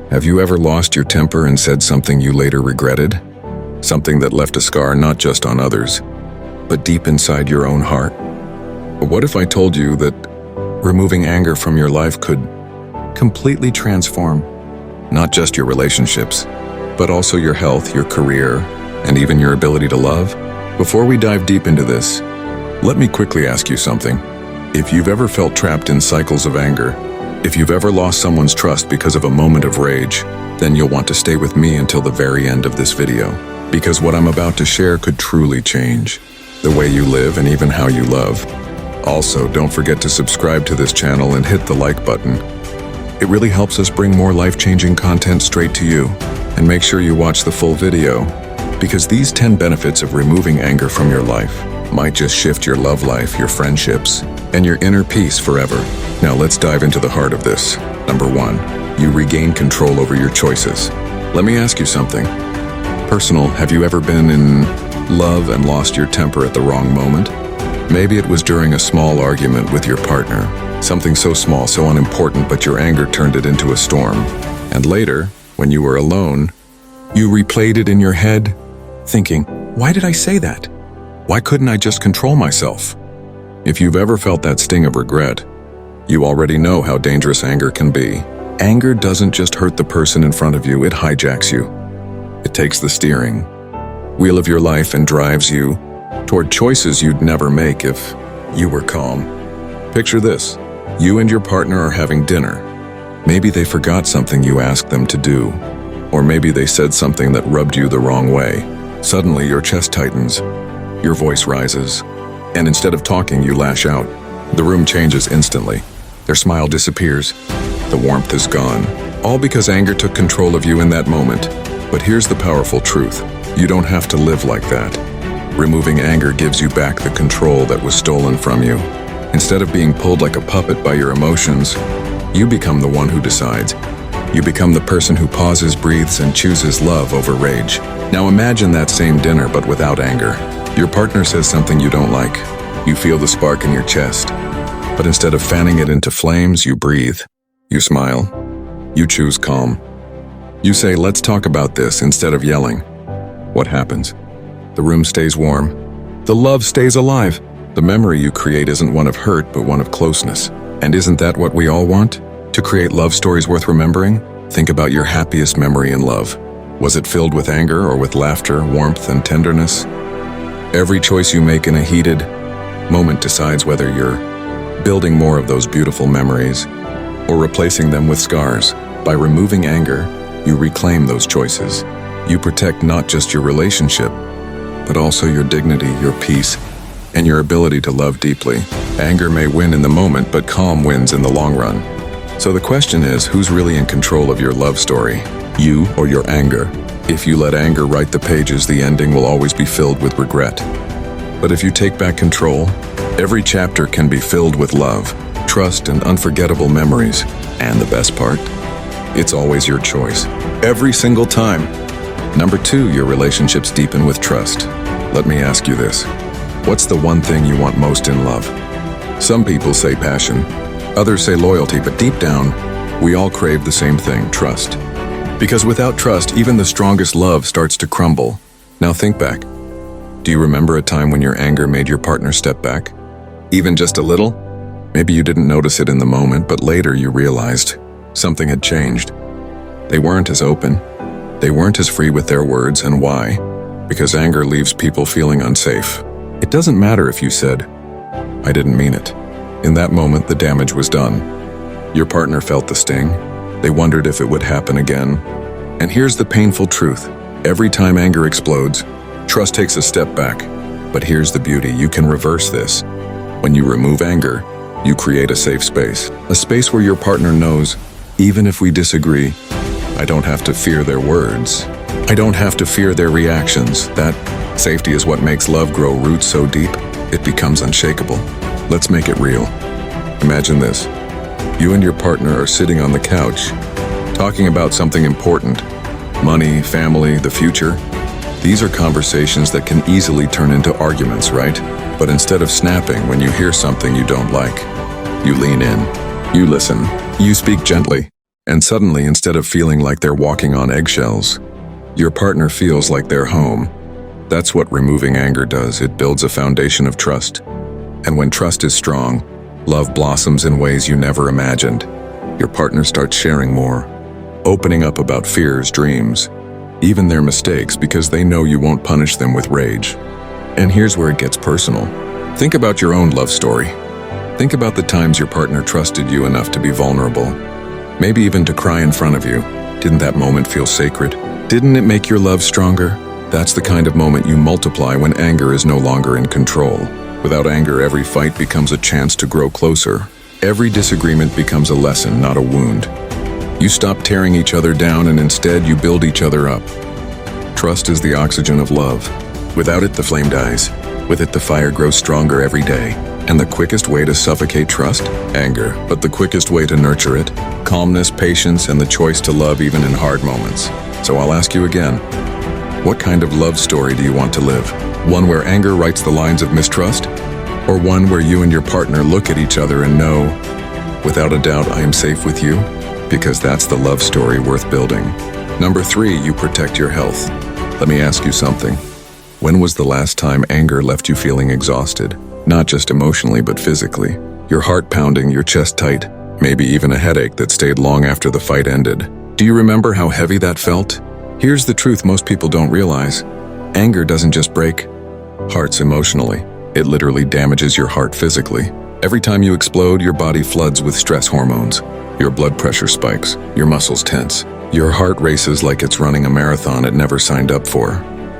Have you ever lost your temper and said something you later regretted? Something that left a scar not just on others, but deep inside your own heart? What if I told you that removing anger from your life could completely transform not just your relationships, but also your health, your career, and even your ability to love? Before we dive deep into this, let me quickly ask you something. If you've ever felt trapped in cycles of anger, if you've ever lost someone's trust because of a moment of rage, then you'll want to stay with me until the very end of this video, because what I'm about to share could truly change the way you live and even how you love. Also, don't forget to subscribe to this channel and hit the like button. It really helps us bring more life-changing content straight to you. And make sure you watch the full video, because these 10 benefits of removing anger from your life might just shift your love life, your friendships, and your inner peace forever. Now let's dive into the heart of this. Number 1, you regain control over your choices. Let me ask you something. Personal, have you ever been in love and lost your temper at the wrong moment? Maybe it was during a small argument with your partner. Something so small, so unimportant, but your anger turned it into a storm. And later, when you were alone, you replayed it in your head, thinking, why did I say that? Why couldn't I just control myself? If you've ever felt that sting of regret, you already know how dangerous anger can be. Anger doesn't just hurt the person in front of you, it hijacks you. It takes the steering wheel of your life and drives you toward choices you'd never make if you were calm. Picture this. You and your partner are having dinner. Maybe they forgot something you asked them to do, or maybe they said something that rubbed you the wrong way. Suddenly, your chest tightens, your voice rises, and instead of talking, you lash out. The room changes instantly. Their smile disappears. The warmth is gone. All because anger took control of you in that moment. But here's the powerful truth. You don't have to live like that. Removing anger gives you back the control that was stolen from you. Instead of being pulled like a puppet by your emotions, you become the one who decides. You become the person who pauses, breathes, and chooses love over rage. Now imagine that same dinner, but without anger. Your partner says something you don't like. You feel the spark in your chest. But instead of fanning it into flames, you breathe. You smile. You choose calm. You say, let's talk about this, instead of yelling. What happens? The room stays warm. The love stays alive. The memory you create isn't one of hurt, but one of closeness. And isn't that what we all want? To create love stories worth remembering? Think about your happiest memory in love. Was it filled with anger or with laughter, warmth, and tenderness? Every choice you make in a heated moment decides whether you're building more of those beautiful memories or replacing them with scars. By removing anger, you reclaim those choices. You protect not just your relationship, but also your dignity, your peace, and your ability to love deeply. Anger may win in the moment, but calm wins in the long run. So the question is, who's really in control of your love story? You or your anger? If you let anger write the pages, the ending will always be filled with regret. But if you take back control, every chapter can be filled with love, trust, and unforgettable memories. And the best part? It's always your choice. Every single time. Number 2, your relationships deepen with trust. Let me ask you this. What's the one thing you want most in love? Some people say passion, others say loyalty, but deep down, we all crave the same thing, trust. Because without trust, even the strongest love starts to crumble. Now think back. Do you remember a time when your anger made your partner step back? Even just a little? Maybe you didn't notice it in the moment, but later you realized something had changed. They weren't as open. They weren't as free with their words, and why? Because anger leaves people feeling unsafe. It doesn't matter if you said, I didn't mean it. In that moment, the damage was done. Your partner felt the sting. They wondered if it would happen again. And here's the painful truth. Every time anger explodes, trust takes a step back. But here's the beauty. You can reverse this. When you remove anger, you create a safe space. A space where your partner knows, even if we disagree, I don't have to fear their words. I don't have to fear their reactions. That safety is what makes love grow roots so deep, it becomes unshakable. Let's make it real. Imagine this. You and your partner are sitting on the couch, talking about something important. Money, family, the future. These are conversations that can easily turn into arguments, right? But instead of snapping when you hear something you don't like, you lean in, you listen, you speak gently. And suddenly, instead of feeling like they're walking on eggshells, your partner feels like they're home. That's what removing anger does. It builds a foundation of trust. And when trust is strong, love blossoms in ways you never imagined. Your partner starts sharing more, opening up about fears, dreams, even their mistakes, because they know you won't punish them with rage. And here's where it gets personal. Think about your own love story. Think about the times your partner trusted you enough to be vulnerable, maybe even to cry in front of you. Didn't that moment feel sacred? Didn't it make your love stronger? That's the kind of moment you multiply when anger is no longer in control. Without anger, every fight becomes a chance to grow closer. Every disagreement becomes a lesson, not a wound. You stop tearing each other down and instead you build each other up. Trust is the oxygen of love. Without it, the flame dies. With it, the fire grows stronger every day. And the quickest way to suffocate trust? Anger. But the quickest way to nurture it? Calmness, patience, and the choice to love even in hard moments. So I'll ask you again, what kind of love story do you want to live? One where anger writes the lines of mistrust? Or one where you and your partner look at each other and know, without a doubt, I am safe with you? Because that's the love story worth building. Number 3, you protect your health. Let me ask you something. When was the last time anger left you feeling exhausted? Not just emotionally, but physically. Your heart pounding, your chest tight, maybe even a headache that stayed long after the fight ended. Do you remember how heavy that felt? Here's the truth most people don't realize. Anger doesn't just break hearts emotionally. It literally damages your heart physically. Every time you explode, your body floods with stress hormones. Your blood pressure spikes, your muscles tense. Your heart races like it's running a marathon it never signed up for.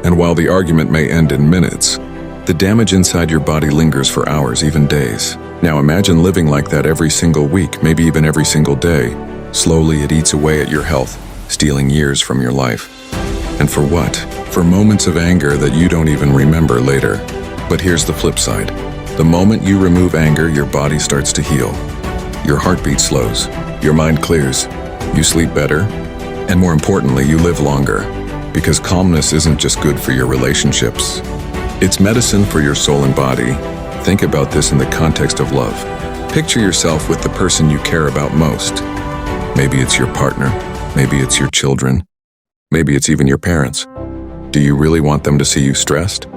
And while the argument may end in minutes, the damage inside your body lingers for hours, even days. Now imagine living like that every single week, maybe even every single day. Slowly it eats away at your health, stealing years from your life. And for what? For moments of anger that you don't even remember later. But here's the flip side. The moment you remove anger, your body starts to heal. Your heartbeat slows, your mind clears, you sleep better, and more importantly, you live longer. Because calmness isn't just good for your relationships. It's medicine for your soul and body. Think about this in the context of love. Picture yourself with the person you care about most. Maybe it's your partner, maybe it's your children, maybe it's even your parents. Do you really want them to see you stressed,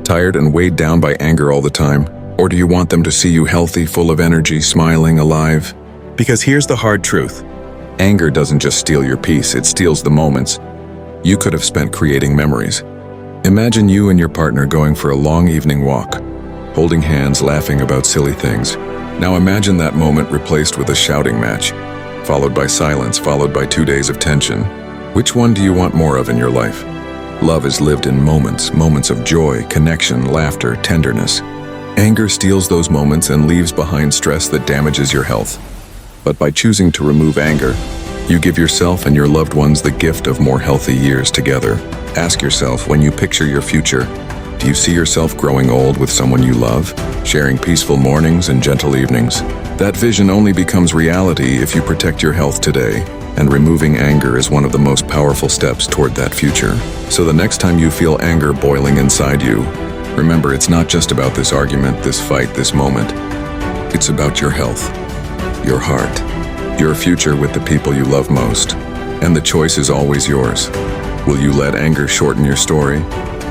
tired and weighed down by anger all the time? Or do you want them to see you healthy, full of energy, smiling, alive? Because here's the hard truth. Anger doesn't just steal your peace, it steals the moments you could have spent creating memories. Imagine you and your partner going for a long evening walk, holding hands, laughing about silly things. Now imagine that moment replaced with a shouting match, followed by silence, followed by 2 days of tension. Which one do you want more of in your life? Love is lived in moments, moments of joy, connection, laughter, tenderness. Anger steals those moments and leaves behind stress that damages your health. But by choosing to remove anger, you give yourself and your loved ones the gift of more healthy years together. Ask yourself, when you picture your future, do you see yourself growing old with someone you love, sharing peaceful mornings and gentle evenings? That vision only becomes reality if you protect your health today, and removing anger is one of the most powerful steps toward that future. So the next time you feel anger boiling inside you, remember, it's not just about this argument, this fight, this moment. It's about your health, your heart, your future with the people you love most. And the choice is always yours. Will you let anger shorten your story?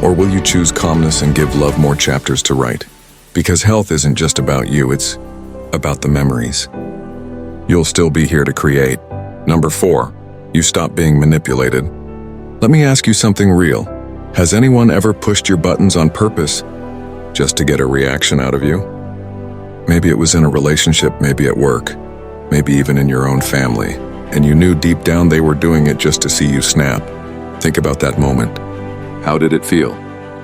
Or will you choose calmness and give love more chapters to write? Because health isn't just about you, it's about the memories you'll still be here to create. Number 4, you stop being manipulated. Let me ask you something real. Has anyone ever pushed your buttons on purpose just to get a reaction out of you? Maybe it was in a relationship, maybe at work, maybe even in your own family, and you knew deep down they were doing it just to see you snap. Think about that moment. How did it feel?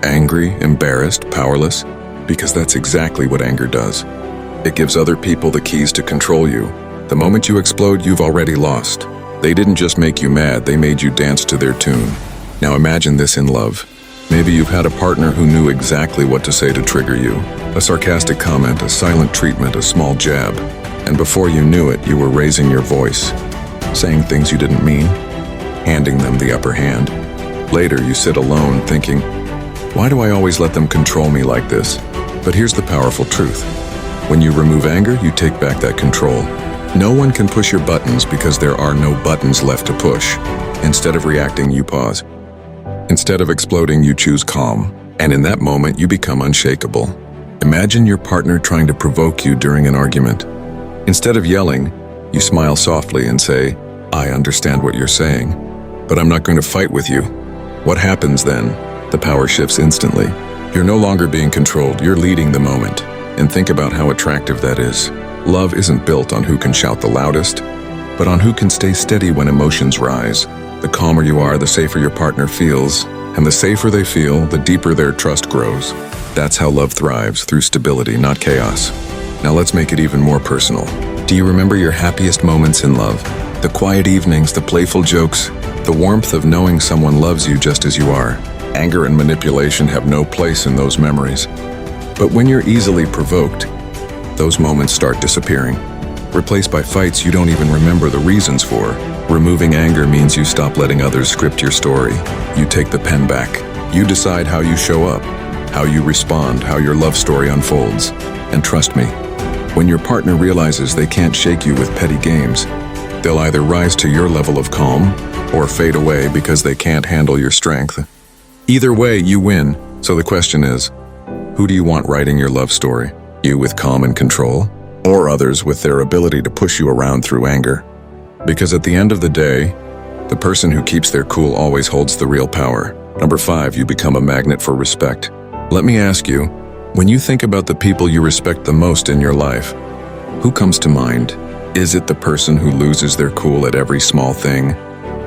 Angry, embarrassed, powerless? Because that's exactly what anger does. It gives other people the keys to control you. The moment you explode, you've already lost. They didn't just make you mad, they made you dance to their tune. Now imagine this in love. Maybe you've had a partner who knew exactly what to say to trigger you. A sarcastic comment, a silent treatment, a small jab. And before you knew it, you were raising your voice, saying things you didn't mean, handing them the upper hand. Later, you sit alone thinking, why do I always let them control me like this? But here's the powerful truth. When you remove anger, you take back that control. No one can push your buttons because there are no buttons left to push. Instead of reacting, you pause. Instead of exploding, you choose calm. And in that moment, you become unshakable. Imagine your partner trying to provoke you during an argument. Instead of yelling, you smile softly and say, "I understand what you're saying, but I'm not going to fight with you." What happens then? The power shifts instantly. You're no longer being controlled, you're leading the moment. And think about how attractive that is. Love isn't built on who can shout the loudest, but on who can stay steady when emotions rise. The calmer you are, the safer your partner feels, and the safer they feel, the deeper their trust grows. That's how love thrives, through stability, not chaos. Now let's make it even more personal. Do you remember your happiest moments in love? The quiet evenings, the playful jokes, the warmth of knowing someone loves you just as you are. Anger and manipulation have no place in those memories. But when you're easily provoked, those moments start disappearing, replaced by fights you don't even remember the reasons for. Removing anger means you stop letting others script your story. You take the pen back. You decide how you show up, how you respond, how your love story unfolds. And trust me, when your partner realizes they can't shake you with petty games, they'll either rise to your level of calm or fade away because they can't handle your strength. Either way, you win. So the question is, who do you want writing your love story? You with calm and control, or others with their ability to push you around through anger? Because at the end of the day, the person who keeps their cool always holds the real power. Number 5, you become a magnet for respect. Let me ask you, when you think about the people you respect the most in your life, who comes to mind? Is it the person who loses their cool at every small thing,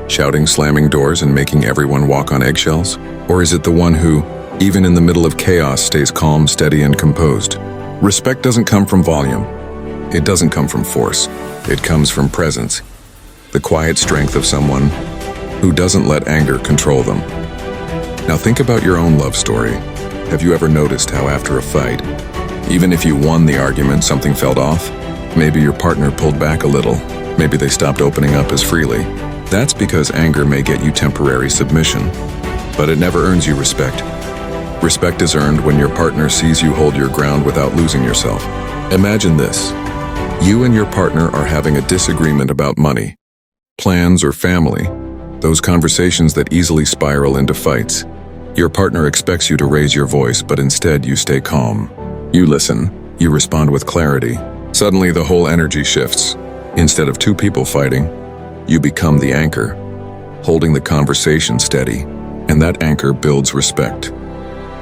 shouting, slamming doors, and making everyone walk on eggshells? Or is it the one who, even in the middle of chaos, stays calm, steady, and composed? Respect doesn't come from volume. It doesn't come from force. It comes from presence. The quiet strength of someone who doesn't let anger control them. Now think about your own love story. Have you ever noticed how after a fight, even if you won the argument, something felt off? Maybe your partner pulled back a little. Maybe they stopped opening up as freely. That's because anger may get you temporary submission, but it never earns you respect. Respect is earned when your partner sees you hold your ground without losing yourself. Imagine this. You and your partner are having a disagreement about money, plans, or family, those conversations that easily spiral into fights. Your partner expects you to raise your voice, but instead you stay calm. You listen. You respond with clarity. Suddenly the whole energy shifts. Instead of two people fighting, you become the anchor, holding the conversation steady, and that anchor builds respect.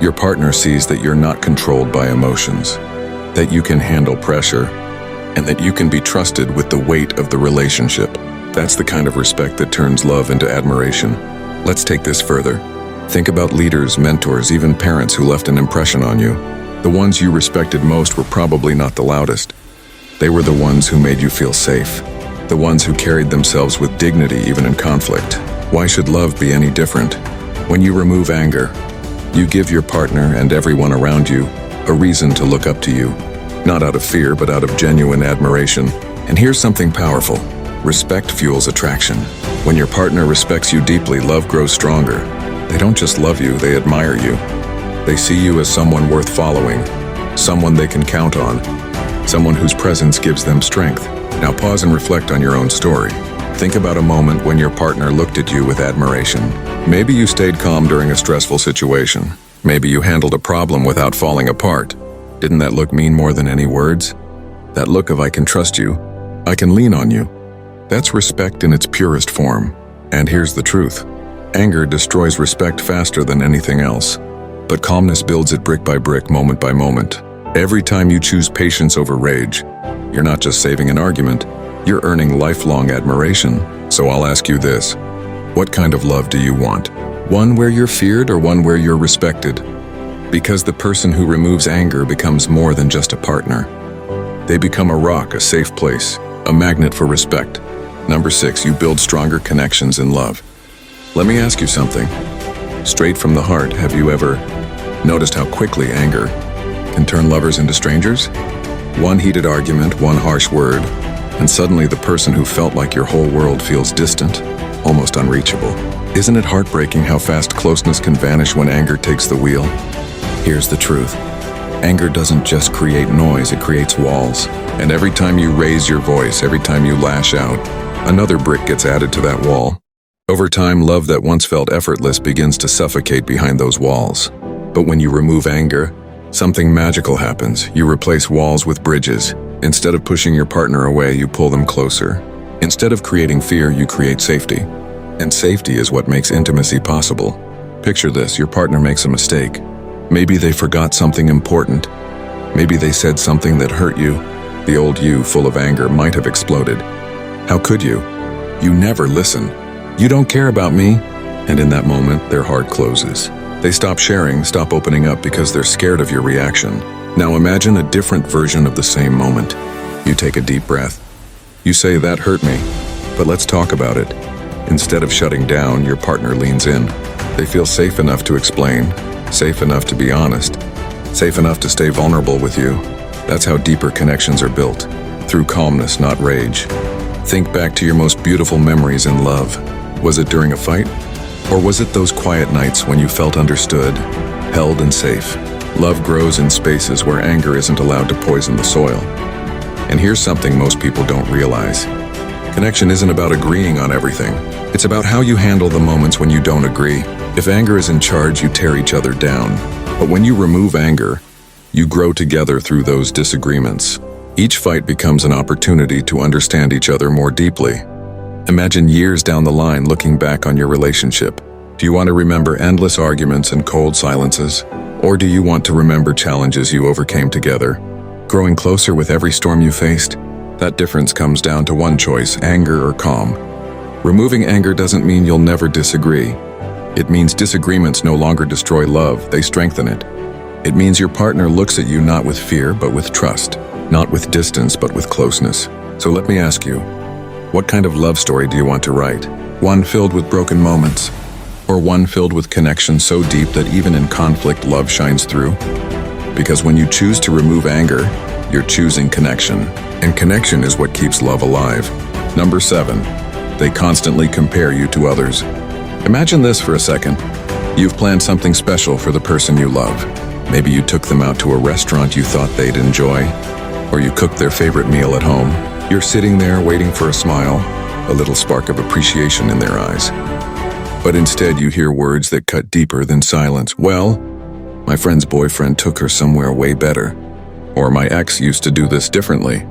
Your partner sees that you're not controlled by emotions, that you can handle pressure, and that you can be trusted with the weight of the relationship. That's the kind of respect that turns love into admiration. Let's take this further. Think about leaders, mentors, even parents who left an impression on you. The ones you respected most were probably not the loudest. They were the ones who made you feel safe, the ones who carried themselves with dignity even in conflict. Why should love be any different? When you remove anger, you give your partner and everyone around you a reason to look up to you, not out of fear, but out of genuine admiration. And here's something powerful. Respect fuels attraction. When your partner respects you deeply, love grows stronger. They don't just love you, they admire you. They see you as someone worth following, someone they can count on, someone whose presence gives them strength. Now pause and reflect on your own story. Think about a moment when your partner looked at you with admiration. Maybe you stayed calm during a stressful situation. Maybe you handled a problem without falling apart. Didn't that look mean more than any words? That look of "I can trust you, I can lean on you." That's respect in its purest form. And here's the truth. Anger destroys respect faster than anything else. But calmness builds it brick by brick, moment by moment. Every time you choose patience over rage, you're not just saving an argument, you're earning lifelong admiration. So I'll ask you this. What kind of love do you want? One where you're feared or one where you're respected? Because the person who removes anger becomes more than just a partner. They become a rock, a safe place, a magnet for respect. Number 6, you build stronger connections in love. Let me ask you something. Straight from the heart, have you ever noticed how quickly anger can turn lovers into strangers? One heated argument, one harsh word, and suddenly the person who felt like your whole world feels distant, almost unreachable. Isn't it heartbreaking how fast closeness can vanish when anger takes the wheel? Here's the truth. Anger doesn't just create noise, it creates walls. And every time you raise your voice, every time you lash out, another brick gets added to that wall. Over time, love that once felt effortless begins to suffocate behind those walls. But when you remove anger, something magical happens. You replace walls with bridges. Instead of pushing your partner away, you pull them closer. Instead of creating fear, you create safety. And safety is what makes intimacy possible. Picture this, your partner makes a mistake. Maybe they forgot something important. Maybe they said something that hurt you. The old you, full of anger, might have exploded. How could you? You never listen. You don't care about me. And in that moment, their heart closes. They stop sharing, stop opening up because they're scared of your reaction. Now imagine a different version of the same moment. You take a deep breath. You say, "That hurt me, but let's talk about it." Instead of shutting down, your partner leans in. They feel safe enough to explain, safe enough to be honest, safe enough to stay vulnerable with you. That's how deeper connections are built, through calmness, not rage. Think back to your most beautiful memories in love. Was it during a fight? Or was it those quiet nights when you felt understood, held and safe? Love grows in spaces where anger isn't allowed to poison the soil. And here's something most people don't realize. Connection isn't about agreeing on everything. It's about how you handle the moments when you don't agree. If anger is in charge, you tear each other down. But when you remove anger, you grow together through those disagreements. Each fight becomes an opportunity to understand each other more deeply. Imagine years down the line looking back on your relationship. Do you want to remember endless arguments and cold silences? Or do you want to remember challenges you overcame together, growing closer with every storm you faced? That difference comes down to one choice, anger or calm. Removing anger doesn't mean you'll never disagree. It means disagreements no longer destroy love, they strengthen it. It means your partner looks at you not with fear, but with trust. Not with distance, but with closeness. So let me ask you, what kind of love story do you want to write? One filled with broken moments? Or one filled with connection so deep that even in conflict, love shines through? Because when you choose to remove anger, you're choosing connection. And connection is what keeps love alive. Number 7, they constantly compare you to others. Imagine this for a second. You've planned something special for the person you love. Maybe you took them out to a restaurant you thought they'd enjoy, or you cooked their favorite meal at home. You're sitting there waiting for a smile, a little spark of appreciation in their eyes. But instead you hear words that cut deeper than silence. "Well, my friend's boyfriend took her somewhere way better." Or "My ex used to do this differently."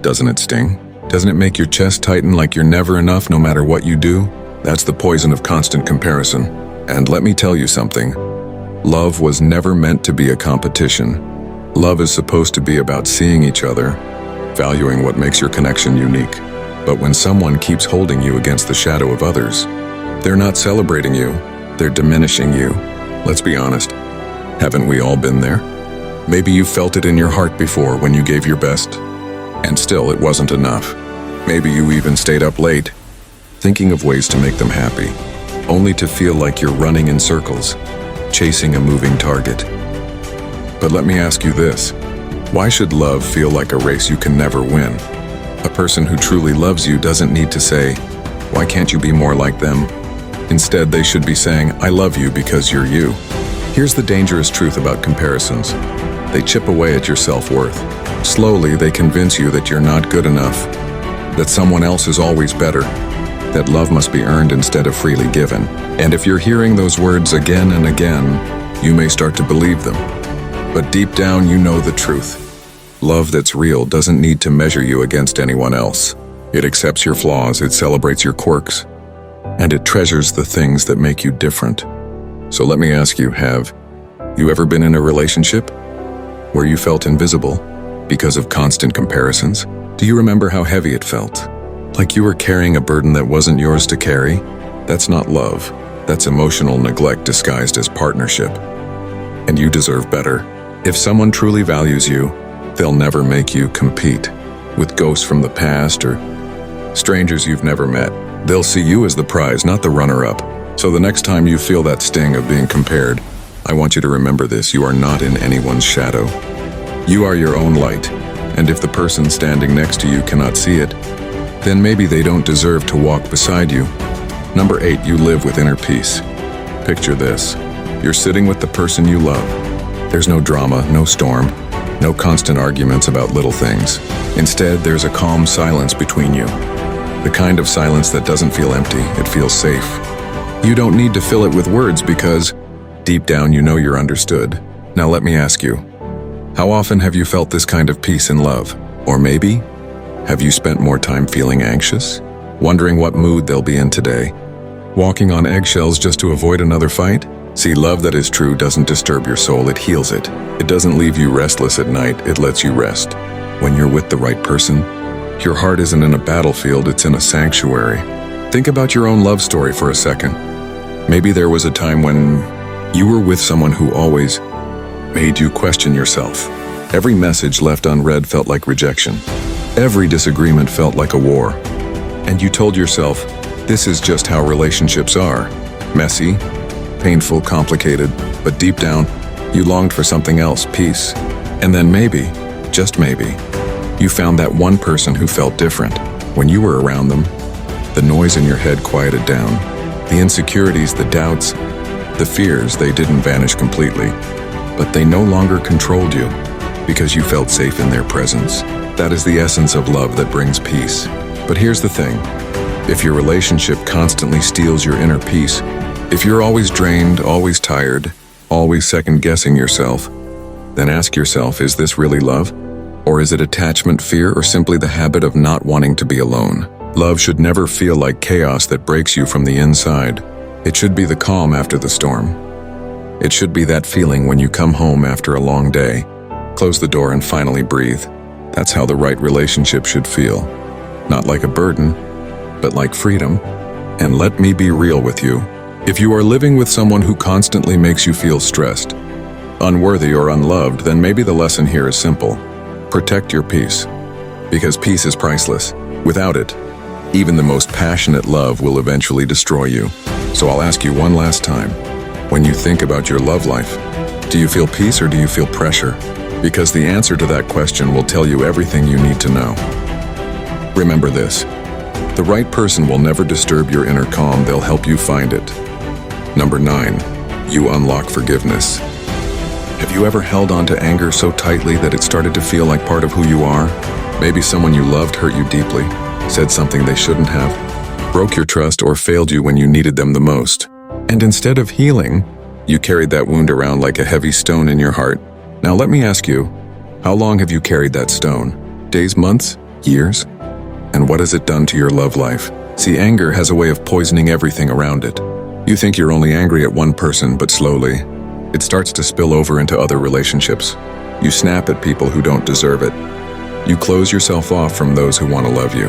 Doesn't it sting? Doesn't it make your chest tighten like you're never enough no matter what you do? That's the poison of constant comparison. And let me tell you something. Love was never meant to be a competition. Love is supposed to be about seeing each other, valuing what makes your connection unique. But when someone keeps holding you against the shadow of others, they're not celebrating you, they're diminishing you. Let's be honest, haven't we all been there? Maybe you felt it in your heart before when you gave your best, and still it wasn't enough. Maybe you even stayed up late, thinking of ways to make them happy, only to feel like you're running in circles, chasing a moving target. But let me ask you this, why should love feel like a race you can never win? A person who truly loves you doesn't need to say, "Why can't you be more like them?" Instead, they should be saying, "I love you because you're you." Here's the dangerous truth about comparisons. They chip away at your self-worth. Slowly, they convince you that you're not good enough, that someone else is always better, that love must be earned instead of freely given. And if you're hearing those words again and again, you may start to believe them. But deep down, you know the truth. Love that's real doesn't need to measure you against anyone else. It accepts your flaws, it celebrates your quirks, and it treasures the things that make you different. So let me ask you, have you ever been in a relationship where you felt invisible because of constant comparisons? Do you remember how heavy it felt? Like you were carrying a burden that wasn't yours to carry? That's not love. That's emotional neglect disguised as partnership. And you deserve better. If someone truly values you, they'll never make you compete with ghosts from the past or strangers you've never met. They'll see you as the prize, not the runner-up. So the next time you feel that sting of being compared, I want you to remember this: you are not in anyone's shadow. You are your own light, and if the person standing next to you cannot see it, then maybe they don't deserve to walk beside you. Number 8, you live with inner peace. Picture this. You're sitting with the person you love. There's no drama, no storm, no constant arguments about little things. Instead, there's a calm silence between you. The kind of silence that doesn't feel empty, it feels safe. You don't need to fill it with words because, deep down, you know you're understood. Now let me ask you, how often have you felt this kind of peace and love? Or maybe, have you spent more time feeling anxious? Wondering what mood they'll be in today? Walking on eggshells just to avoid another fight? See, love that is true doesn't disturb your soul, it heals it. It doesn't leave you restless at night, it lets you rest. When you're with the right person, your heart isn't in a battlefield, it's in a sanctuary. Think about your own love story for a second. Maybe there was a time when you were with someone who always made you question yourself. Every message left unread felt like rejection. Every disagreement felt like a war. And you told yourself, this is just how relationships are. Messy, painful, complicated, but deep down, you longed for something else, peace. And then maybe, just maybe, you found that one person who felt different. When you were around them, the noise in your head quieted down. The insecurities, the doubts, the fears, they didn't vanish completely, but they no longer controlled you because you felt safe in their presence. That is the essence of love that brings peace. But here's the thing, if your relationship constantly steals your inner peace, if you're always drained, always tired, always second-guessing yourself, then ask yourself, is this really love? Or is it attachment, fear, or simply the habit of not wanting to be alone? Love should never feel like chaos that breaks you from the inside. It should be the calm after the storm. It should be that feeling when you come home after a long day, close the door and finally breathe. That's how the right relationship should feel. Not like a burden, but like freedom. And let me be real with you. If you are living with someone who constantly makes you feel stressed, unworthy or unloved, then maybe the lesson here is simple. Protect your peace. Because peace is priceless. Without it, even the most passionate love will eventually destroy you. So I'll ask you one last time. When you think about your love life, do you feel peace or do you feel pressure? Because the answer to that question will tell you everything you need to know. Remember this. The right person will never disturb your inner calm, they'll help you find it. Number 9, you unlock forgiveness. Have you ever held on to anger so tightly that it started to feel like part of who you are? Maybe someone you loved hurt you deeply, said something they shouldn't have, broke your trust, or failed you when you needed them the most. And instead of healing, you carried that wound around like a heavy stone in your heart. Now let me ask you, how long have you carried that stone? Days, months, years? And what has it done to your love life? See, anger has a way of poisoning everything around it. You think you're only angry at one person, but slowly, it starts to spill over into other relationships. You snap at people who don't deserve it. You close yourself off from those who want to love you.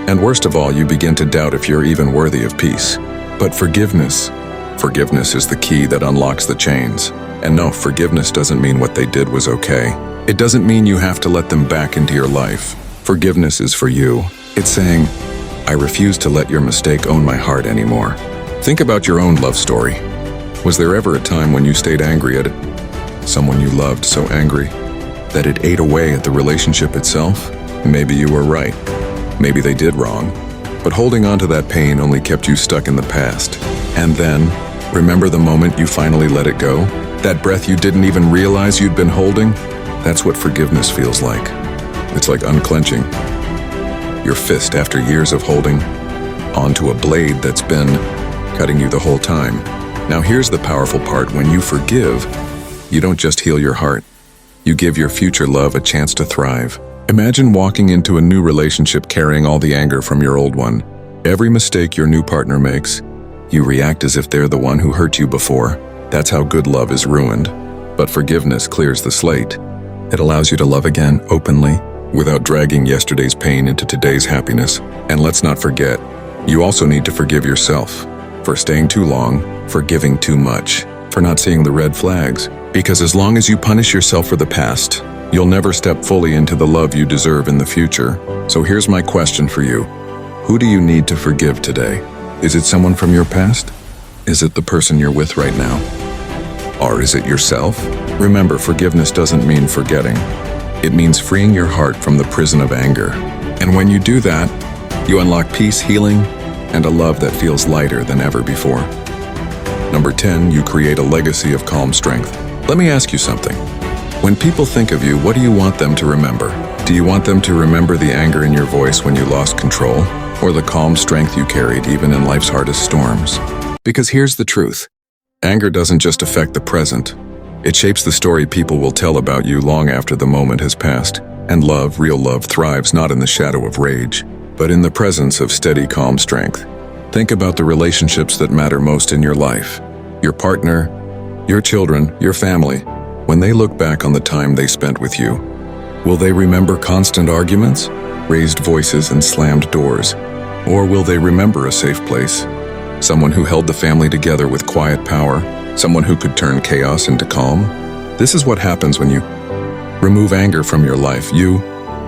And worst of all, you begin to doubt if you're even worthy of peace. But forgiveness is the key that unlocks the chains. And no, forgiveness doesn't mean what they did was okay. It doesn't mean you have to let them back into your life. Forgiveness is for you. It's saying, I refuse to let your mistake own my heart anymore. Think about your own love story. Was there ever a time when you stayed angry at it? Someone you loved so angry that it ate away at the relationship itself? Maybe you were right. Maybe they did wrong. But holding on to that pain only kept you stuck in the past. And then, remember the moment you finally let it go? That breath you didn't even realize you'd been holding? That's what forgiveness feels like. It's like unclenching your fist after years of holding onto a blade that's been cutting you the whole time. Now here's the powerful part. When you forgive, you don't just heal your heart. You give your future love a chance to thrive. Imagine walking into a new relationship carrying all the anger from your old one. Every mistake your new partner makes, you react as if they're the one who hurt you before. That's how good love is ruined. But forgiveness clears the slate. It allows you to love again, openly, without dragging yesterday's pain into today's happiness. And let's not forget, you also need to forgive yourself for staying too long, for giving too much, for not seeing the red flags. Because as long as you punish yourself for the past, you'll never step fully into the love you deserve in the future. So here's my question for you. Who do you need to forgive today? Is it someone from your past? Is it the person you're with right now? Or is it yourself? Remember, forgiveness doesn't mean forgetting. It means freeing your heart from the prison of anger. And when you do that, you unlock peace, healing, and a love that feels lighter than ever before. Number 10, you create a legacy of calm strength. Let me ask you something. When people think of you, what do you want them to remember? Do you want them to remember the anger in your voice when you lost control, or the calm strength you carried even in life's hardest storms? Because here's the truth. Anger doesn't just affect the present. It shapes the story people will tell about you long after the moment has passed. And love, real love, thrives not in the shadow of rage, but in the presence of steady, calm strength. Think about the relationships that matter most in your life. Your partner, your children, your family. When they look back on the time they spent with you, will they remember constant arguments, raised voices, and slammed doors? Or will they remember a safe place? Someone who held the family together with quiet power, someone who could turn chaos into calm? This is what happens when you remove anger from your life. You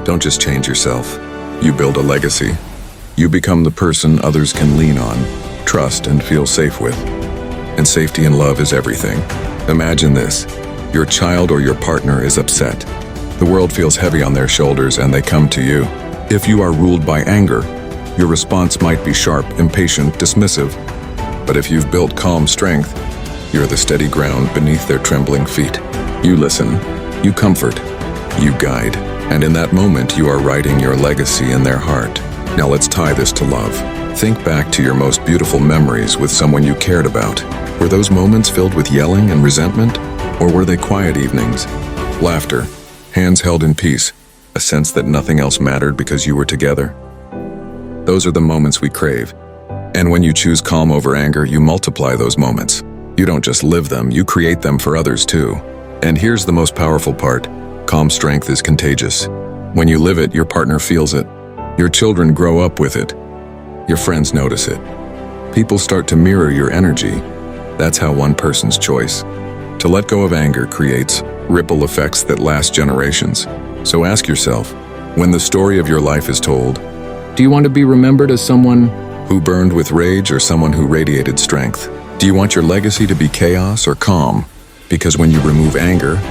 don't just change yourself. You build a legacy. You become the person others can lean on, trust, and feel safe with. And safety and love is everything. Imagine this. Your child or your partner is upset. The world feels heavy on their shoulders and they come to you. If you are ruled by anger, your response might be sharp, impatient, dismissive. But if you've built calm strength, you're the steady ground beneath their trembling feet. You listen, you comfort, you guide, and in that moment you are writing your legacy in their heart. Now let's tie this to love. Think back to your most beautiful memories with someone you cared about. Were those moments filled with yelling and resentment? Or were they quiet evenings? Laughter, hands held in peace, a sense that nothing else mattered because you were together? Those are the moments we crave. And when you choose calm over anger, you multiply those moments. You don't just live them, you create them for others too. And here's the most powerful part. Calm strength is contagious. When you live it, your partner feels it. Your children grow up with it. Your friends notice it. People start to mirror your energy. That's how one person's choice to let go of anger creates ripple effects that last generations. So ask yourself, when the story of your life is told, do you want to be remembered as someone who burned with rage or someone who radiated strength? Do you want your legacy to be chaos or calm? Because when you remove anger,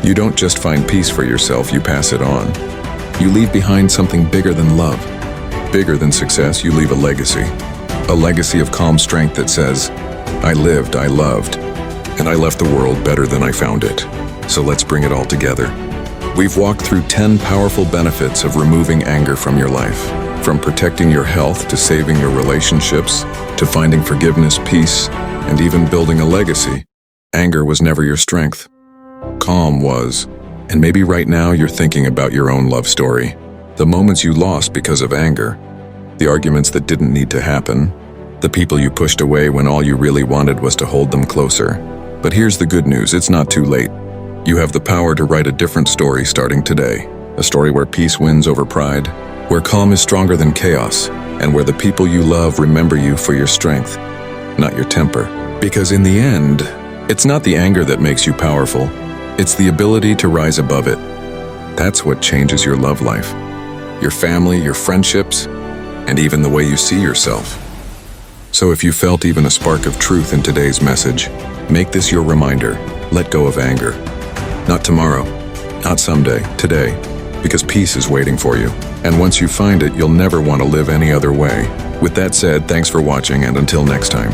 you don't just find peace for yourself, you pass it on. You leave behind something bigger than love. Bigger than success, you leave a legacy. A legacy of calm strength that says, I lived, I loved, and I left the world better than I found it. So let's bring it all together. We've walked through 10 powerful benefits of removing anger from your life. From protecting your health to saving your relationships, to finding forgiveness, peace, and even building a legacy. Anger was never your strength. Calm was. And maybe right now you're thinking about your own love story. The moments you lost because of anger. The arguments that didn't need to happen. The people you pushed away when all you really wanted was to hold them closer. But here's the good news, it's not too late. You have the power to write a different story starting today. A story where peace wins over pride, where calm is stronger than chaos, and where the people you love remember you for your strength, not your temper. Because in the end, it's not the anger that makes you powerful, it's the ability to rise above it. That's what changes your love life, your family, your friendships, and even the way you see yourself. So if you felt even a spark of truth in today's message, make this your reminder, let go of anger. Not tomorrow, not someday, today, because peace is waiting for you. And once you find it, you'll never want to live any other way. With that said, thanks for watching, and until next time.